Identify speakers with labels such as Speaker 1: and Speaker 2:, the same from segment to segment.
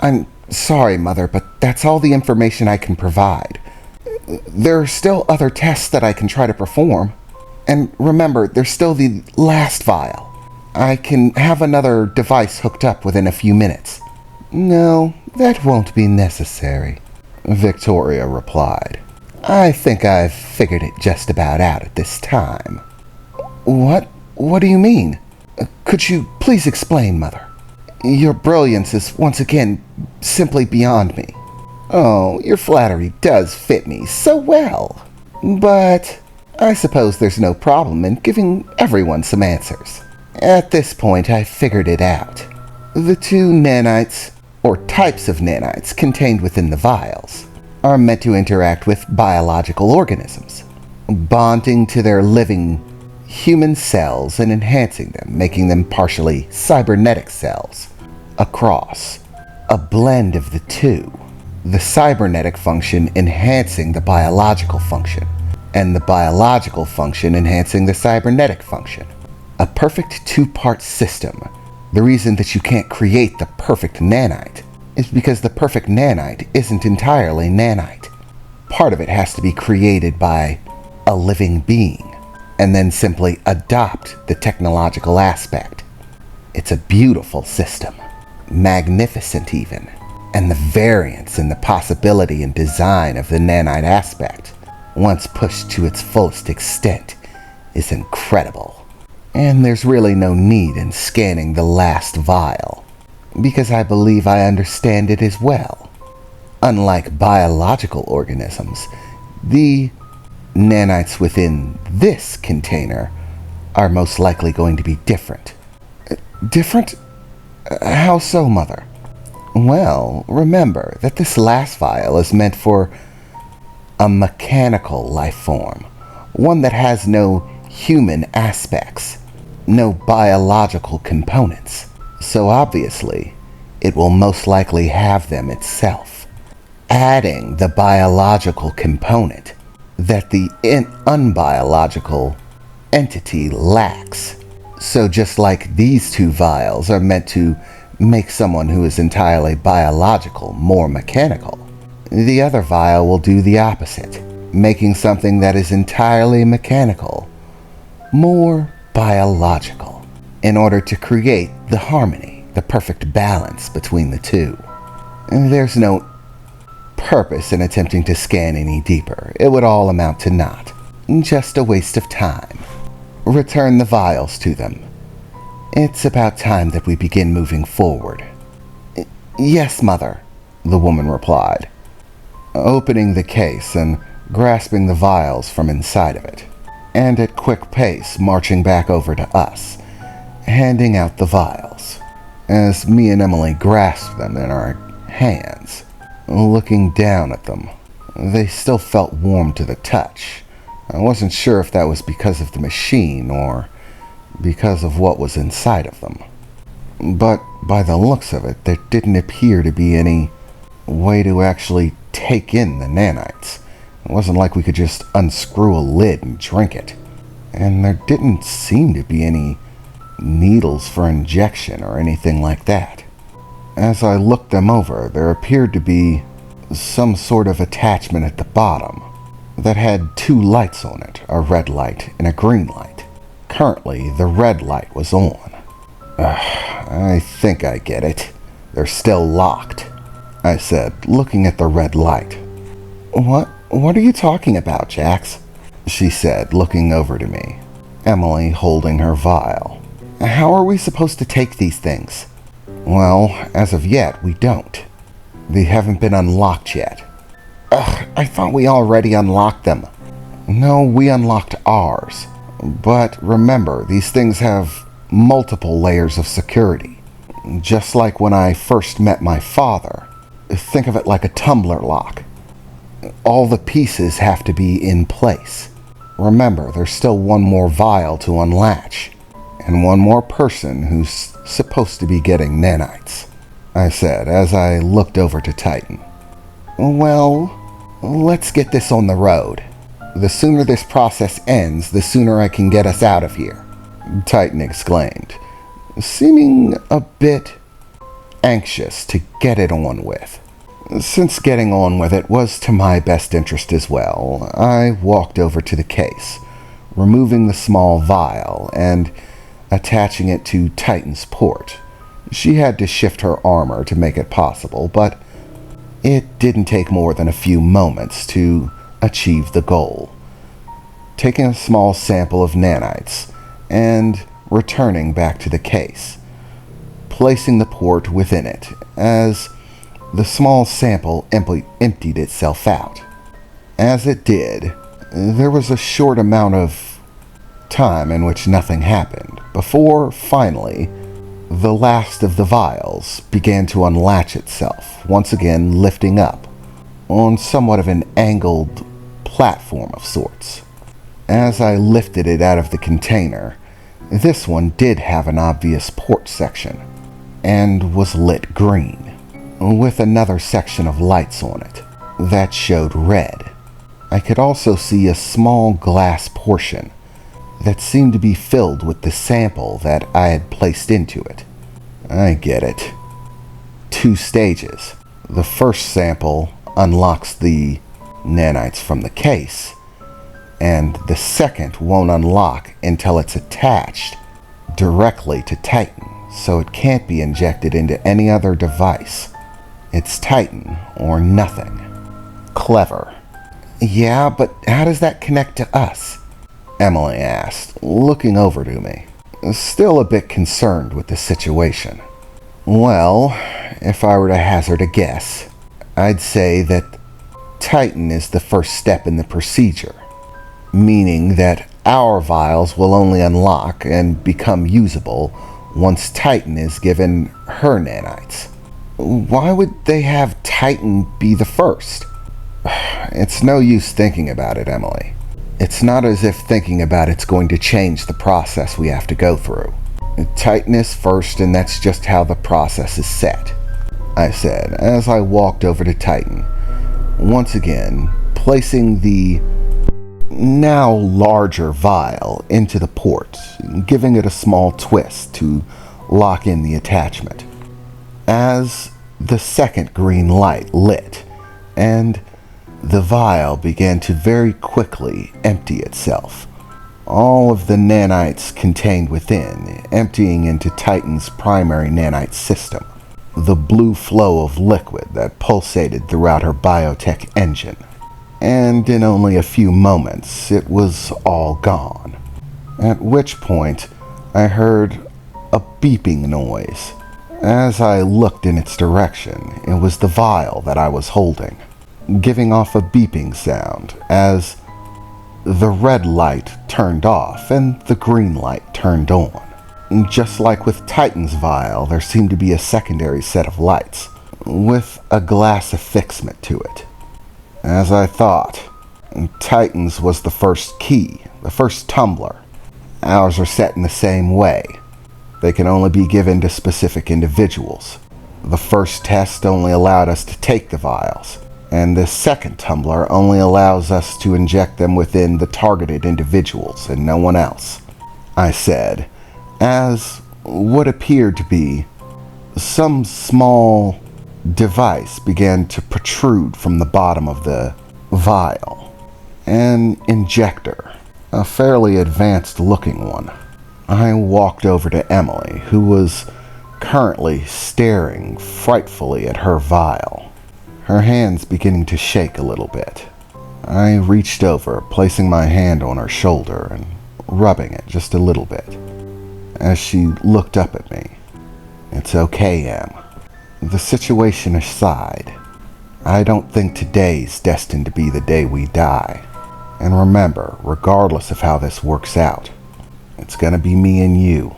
Speaker 1: I'm sorry, Mother, but that's all the information I can provide. There are still other tests that I can try to perform. And remember, there's still the last vial. I can have another device hooked up within a few minutes. No, that won't be necessary, Victoria replied. I think I've figured it just about out at this time. What? What do you mean? Could you please explain, Mother? Your brilliance is once again simply beyond me. Oh, your flattery does fit me so well. But I suppose there's no problem in giving everyone some answers. At this point, I figured it out. The two nanites, or types of nanites contained within the vials, are meant to interact with biological organisms, bonding to their living human cells and enhancing them, making them partially cybernetic cells. Across, a blend of the two, the cybernetic function enhancing the biological function, and the biological function enhancing the cybernetic function. A perfect two-part system. The reason that you can't create the perfect nanite is because the perfect nanite isn't entirely nanite. Part of it has to be created by a living being, and then simply adopt the technological aspect. It's a beautiful system, magnificent even, and the variance in the possibility and design of the nanite aspect, once pushed to its fullest extent, is incredible. And there's really no need in scanning the last vial, because I believe I understand it as well. Unlike biological organisms, the nanites within this container are most likely going to be different. Different? How so, Mother? Well, remember that this last vial is meant for a mechanical life form, one that has no human aspects, no biological components. So obviously, it will most likely have them itself, adding the biological component that the unbiological entity lacks. So just like these two vials are meant to make someone who is entirely biological more mechanical, the other vial will do the opposite, making something that is entirely mechanical more biological, in order to create the harmony, the perfect balance between the two. And there's no purpose in attempting to scan any deeper. It would all amount to naught. Just a waste of time. Return the vials to them. It's about time that we begin moving forward. Yes, Mother, the woman replied, opening the case and grasping the vials from inside of it, and at quick pace marching back over to us, handing out the vials, as me and Emily grasped them in our hands, looking down at them. They still felt warm to the touch. I wasn't sure if that was because of the machine or because of what was inside of them. But by the looks of it, there didn't appear to be any way to actually take in the nanites. It wasn't like we could just unscrew a lid and drink it. And there didn't seem to be any needles for injection or anything like that. As I looked them over, there appeared to be some sort of attachment at the bottom that had two lights on it, a red light and a green light. Currently, the red light was on. I think I get it. They're still locked, I said, looking at the red light. What are you talking about, Jax? She said, looking over to me, Emily holding her vial. How are we supposed to take these things? Well, as of yet, we don't. They haven't been unlocked yet. I thought we already unlocked them. No, we unlocked ours. But remember, these things have multiple layers of security. Just like when I first met my father. Think of it like a tumbler lock. All the pieces have to be in place. Remember, there's still one more vial to unlatch, and one more person who's supposed to be getting nanites, I said as I looked over to Titan. Well, let's get this on the road. The sooner this process ends, the sooner I can get us out of here, Titan exclaimed, seeming a bit anxious to get it on with. Since getting on with it was to my best interest as well, I walked over to the case, removing the small vial and attaching it to Titan's port. She had to shift her armor to make it possible, but it didn't take more than a few moments to achieve the goal. Taking a small sample of nanites and returning back to the case, placing the port within it as the small sample emptied itself out. As it did, there was a short amount of time in which nothing happened, before finally the last of the vials began to unlatch itself, once again lifting up on somewhat of an angled platform of sorts. As I lifted it out of the container, this one did have an obvious port section and was lit green, with another section of lights on it that showed red. I could also see a small glass portion that seemed to be filled with the sample that I had placed into it. I get it. 2 stages. The first sample unlocks the nanites from the case, and the second won't unlock until it's attached directly to Titan, so it can't be injected into any other device. It's Titan or nothing. Clever. Yeah, but how does that connect to us? Emily asked, looking over to me, still a bit concerned with the situation. Well, if I were to hazard a guess, I'd say that Titan is the first step in the procedure, meaning that our vials will only unlock and become usable once Titan is given her nanites. Why would they have Titan be the first? It's no use thinking about it, Emily. It's not as if thinking about it's going to change the process we have to go through. Titan is first, and that's just how the process is set, I said as I walked over to Titan, once again placing the now larger vial into the port, giving it a small twist to lock in the attachment. As the second green light lit, and the vial began to very quickly empty itself, all of the nanites contained within emptying into Titan's primary nanite system, the blue flow of liquid that pulsated throughout her biotech engine. And in only a few moments, it was all gone. At which point, I heard a beeping noise. As I looked in its direction, it was the vial that I was holding, giving off a beeping sound as the red light turned off and the green light turned on. Just like with Titan's vial, there seemed to be a secondary set of lights, with a glass affixment to it. As I thought, Titan's was the first key, the first tumbler. Ours are set in the same way. They can only be given to specific individuals. The first test only allowed us to take the vials, and the second tumbler only allows us to inject them within the targeted individuals and no one else, I said, as what appeared to be some small device began to protrude from the bottom of the vial. An injector, a fairly advanced looking one. I walked over to Emily, who was currently staring frightfully at her vial, her hands beginning to shake a little bit. I reached over, placing my hand on her shoulder and rubbing it just a little bit, as she looked up at me. It's okay, Em. The situation aside, I don't think today's destined to be the day we die. And remember, regardless of how this works out, it's gonna be me and you.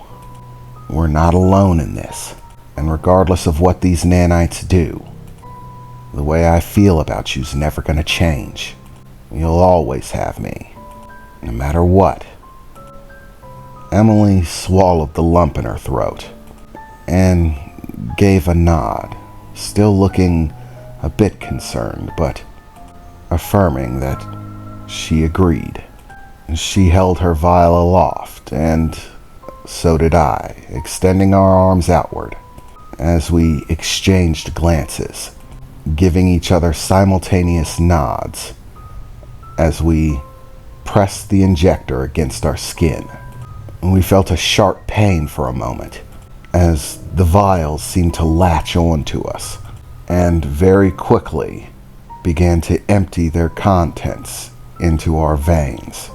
Speaker 1: We're not alone in this. And regardless of what these nanites do, the way I feel about you's never gonna change. You'll always have me, no matter what. Emily swallowed the lump in her throat and gave a nod, still looking a bit concerned, but affirming that she agreed. She held her vial aloft, and so did I, extending our arms outward, as we exchanged glances, giving each other simultaneous nods as we pressed the injector against our skin. We felt a sharp pain for a moment as the vials seemed to latch onto us and very quickly began to empty their contents into our veins.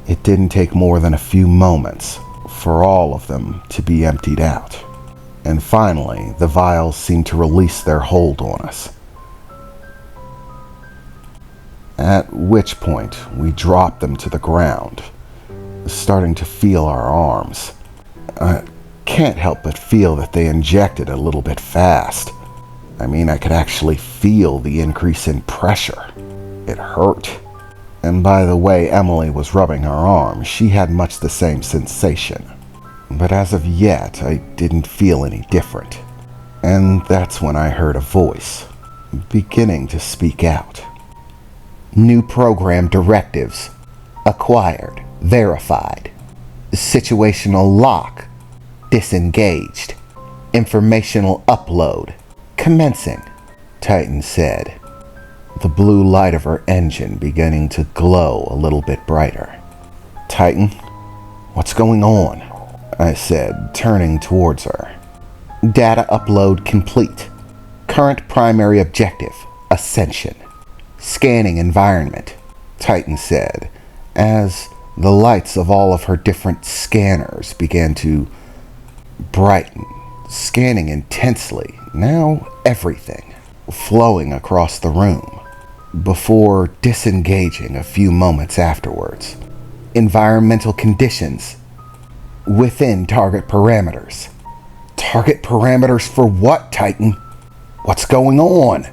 Speaker 1: It didn't take more than a few moments for all of them to be emptied out. And finally, the vials seemed to release their hold on us. At which point, we dropped them to the ground, starting to feel our arms. I can't help but feel that they injected a little bit fast. I mean, I could actually feel the increase in pressure. It hurt. And by the way Emily was rubbing her arm, she had much the same sensation. But as of yet, I didn't feel any different. And that's when I heard a voice, beginning to speak out. New program directives. Acquired. Verified. Situational lock. Disengaged. Informational upload. Commencing, Titan said, the blue light of her engine beginning to glow a little bit brighter. Titan, what's going on? I said, turning towards her. Data upload complete. Current primary objective, ascension. Scanning environment, Titan said, as the lights of all of her different scanners began to brighten, scanning intensely, now everything, flowing across the room, before disengaging a few moments afterwards. Environmental conditions within target parameters. Target parameters for what, Titan? What's going on?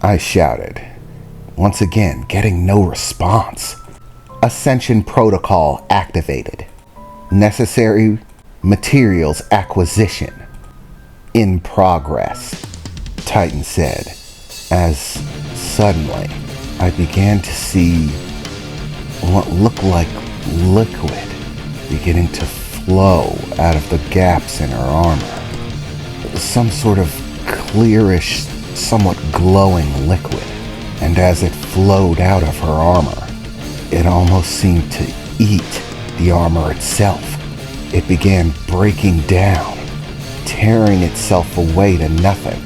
Speaker 1: I shouted, once again getting no response. Ascension protocol activated. Necessary materials acquisition in progress, Titan said, as suddenly I began to see what looked like liquid beginning to flow out of the gaps in her armor. Some sort of clearish, somewhat glowing liquid. And as it flowed out of her armor, it almost seemed to eat the armor itself. It began breaking down, tearing itself away to nothing.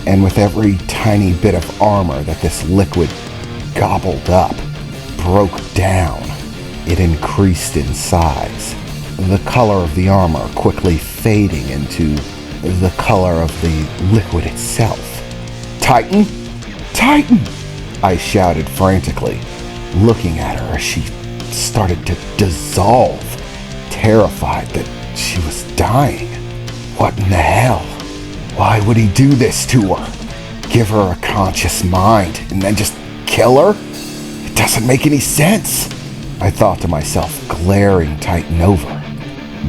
Speaker 1: And with every tiny bit of armor that this liquid gobbled up, broke down, it increased in size. The color of the armor quickly fading into the color of the liquid itself. Titan? Titan! I shouted frantically, looking at her as she started to dissolve, terrified that she was dying. What in the hell? Why would he do this to her? Give her a conscious mind and then just kill her? It doesn't make any sense, I thought to myself, glaring Titan over.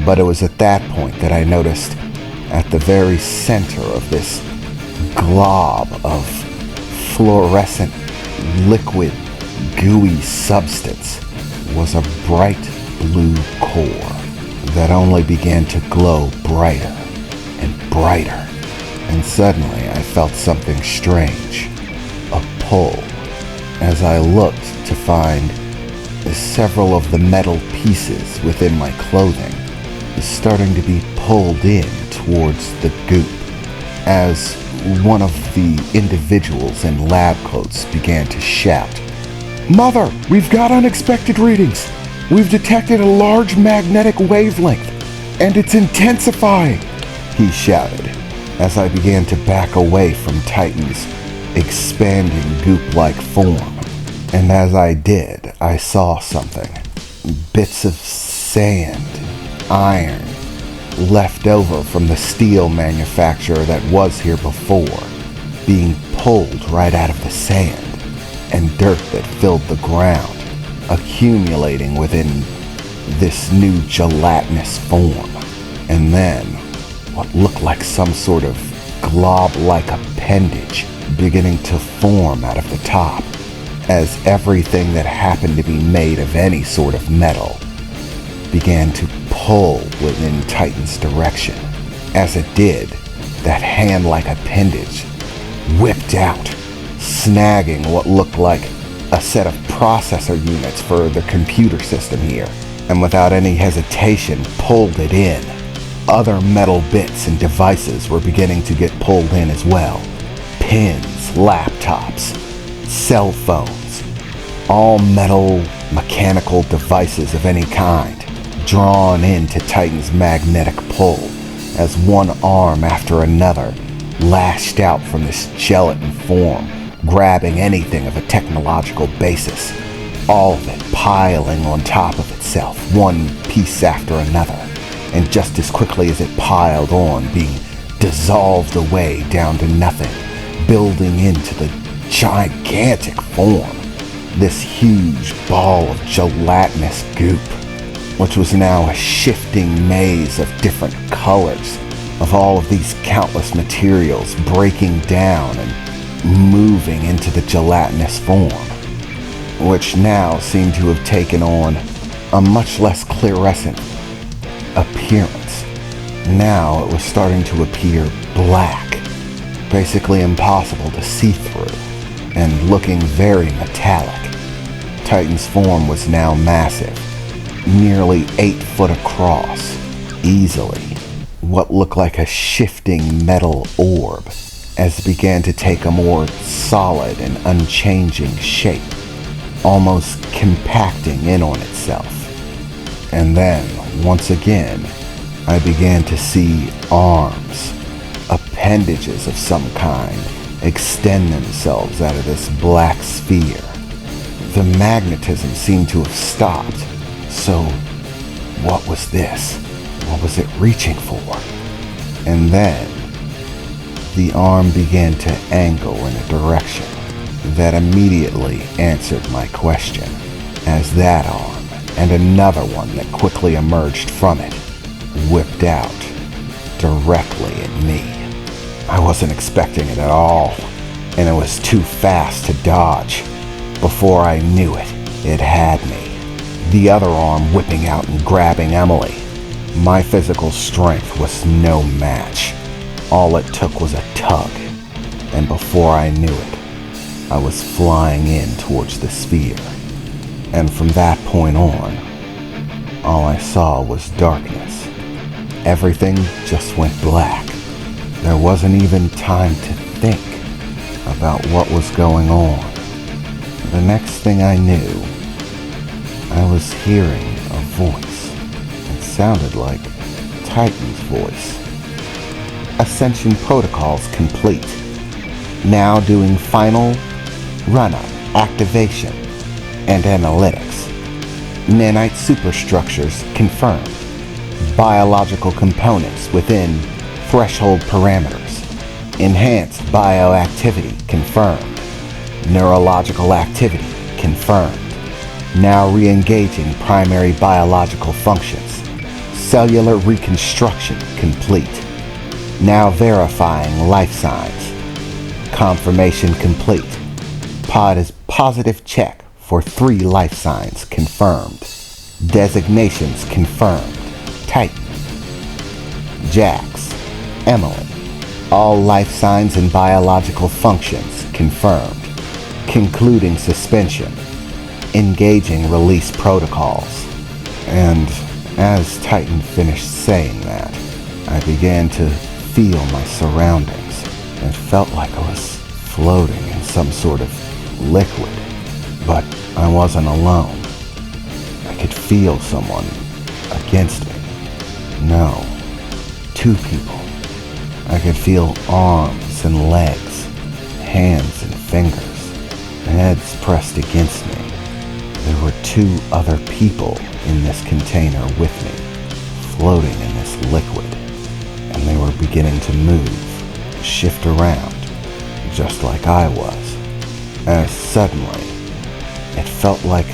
Speaker 1: But it was at that point that I noticed at the very center of this glob of fluorescent liquid gooey substance was a bright blue core that only began to glow brighter and brighter. And suddenly I felt something strange, a pull, as I looked to find several of the metal pieces within my clothing starting to be pulled in towards the goop, as one of the individuals in lab coats began to shout, "Mother, we've got unexpected readings. We've detected a large magnetic wavelength, and it's intensifying," he shouted, as I began to back away from Titan's expanding goop-like form. And as I did, I saw something. Bits of sand, iron, left over from the steel manufacturer that was here before, being pulled right out of the sand, and dirt that filled the ground, accumulating within this new gelatinous form. And then what looked like some sort of glob-like appendage beginning to form out of the top, as everything that happened to be made of any sort of metal began to pull within Titan's direction. As it did, that hand-like appendage whipped out, snagging what looked like a set of processor units for the computer system here, and without any hesitation pulled it in. Other metal bits and devices were beginning to get pulled in as well. Pins, laptops, cell phones, all metal, mechanical devices of any kind, drawn into Titan's magnetic pull as one arm after another lashed out from this gelatin form, grabbing anything of a technological basis, all of it piling on top of itself, one piece after another, and just as quickly as it piled on, being dissolved away down to nothing, building into the gigantic form, this huge ball of gelatinous goop, which was now a shifting maze of different colors, of all of these countless materials breaking down and moving into the gelatinous form, which now seemed to have taken on a much less fluorescent appearance. Now it was starting to appear black, basically impossible to see through, and looking very metallic. Titan's form was now massive, nearly 8 foot across, easily, what looked like a shifting metal orb, as it began to take a more solid and unchanging shape, almost compacting in on itself. And then, once again, I began to see arms, appendages of some kind, extend themselves out of this black sphere. The magnetism seemed to have stopped. So, what was this? What was it reaching for? And then, the arm began to angle in a direction that immediately answered my question, as that arm and another one that quickly emerged from it whipped out directly at me. I wasn't expecting it at all, and it was too fast to dodge. Before I knew it, it had me. The other arm whipping out and grabbing Emily. My physical strength was no match. All it took was a tug, and before I knew it, I was flying in towards the sphere. And from that point on, all I saw was darkness. Everything just went black. There wasn't even time to think about what was going on. The next thing I knew, I was hearing a voice. It sounded like Titan's voice. Ascension protocols complete. Now doing final run-up, activation, and analytics. Nanite superstructures confirmed. Biological components within threshold parameters. Enhanced bioactivity confirmed. Neurological activity confirmed. Now re-engaging primary biological functions. Cellular reconstruction complete. Now verifying life signs. Confirmation complete. Pod is positive check for 3 life signs confirmed. Designations confirmed. Titan. Jax. Emily. All life signs and biological functions confirmed. Concluding suspension. Engaging release protocols. And as Titan finished saying that, I began to feel my surroundings. It felt like I was floating in some sort of liquid. But I wasn't alone. I could feel someone against me. No, 2 people. I could feel arms and legs, hands and fingers, heads pressed against me. There were 2 other people in this container with me, floating in this liquid, and they were beginning to move, shift around, just like I was. As suddenly, it felt like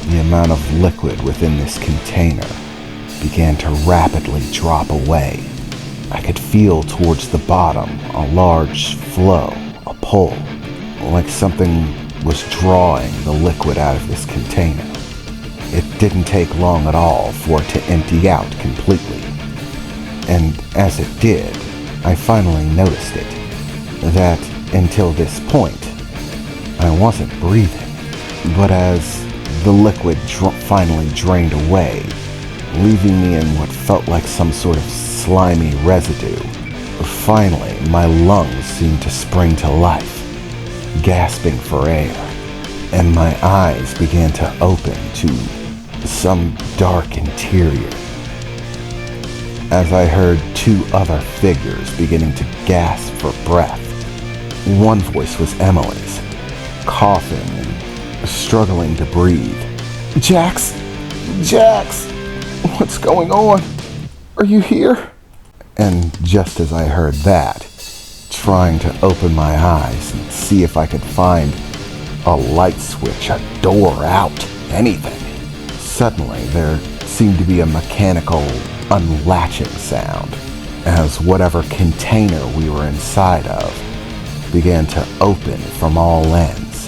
Speaker 1: the amount of liquid within this container began to rapidly drop away. I could feel towards the bottom a large flow, a pull, like something was drawing the liquid out of this container. It didn't take long at all for it to empty out completely. And as it did, I finally noticed it. That, until this point, I wasn't breathing. But as the liquid finally drained away, leaving me in what felt like some sort of slimy residue, finally my lungs seemed to spring to life, gasping for air, and my eyes began to open to some dark interior. As I heard two other figures beginning to gasp for breath. One voice was Emily's, coughing and struggling to breathe. Jax! Jax! What's going on? Are you here? And just as I heard that, trying to open my eyes and see if I could find a light switch, a door out, anything, suddenly there seemed to be a mechanical unlatching sound as whatever container we were inside of began to open from all ends.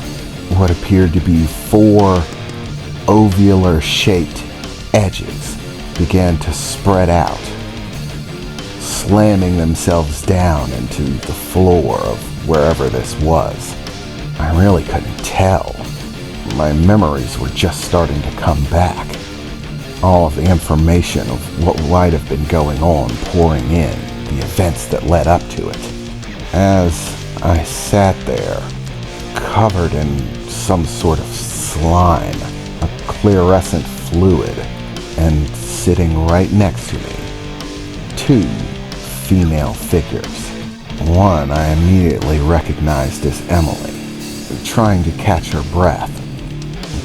Speaker 1: What appeared to be 4 ovular-shaped edges began to spread out, slamming themselves down into the floor of wherever this was. I really couldn't tell. My memories were just starting to come back. All of the information of what might have been going on pouring in, the events that led up to it. As I sat there, covered in some sort of slime, a fluorescent fluid, and sitting right next to me, 2 female figures. One I immediately recognized as Emily, trying to catch her breath,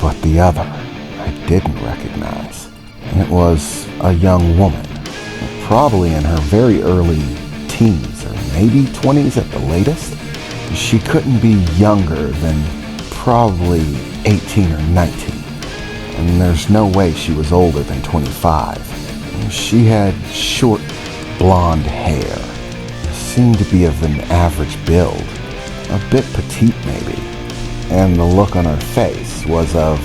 Speaker 1: but the other I didn't recognize. It was a young woman, probably in her very early teens, or maybe 20s at the latest. She couldn't be younger than probably 18 or 19, and there's no way she was older than 25. She had short, blonde hair, seemed to be of an average build, a bit petite maybe, and the look on her face was of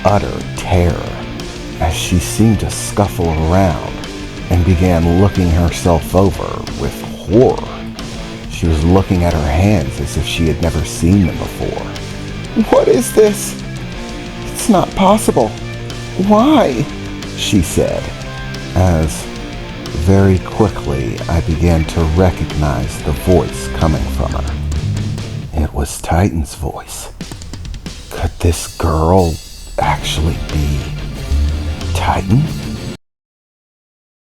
Speaker 1: utter terror, as she seemed to scuffle around and began looking herself over with horror. She was looking at her hands as if she had never seen them before. What is this? It's not possible. Why? She said, as very quickly I began to recognize the voice coming from her. It was Titan's voice. Could this girl actually be Titan?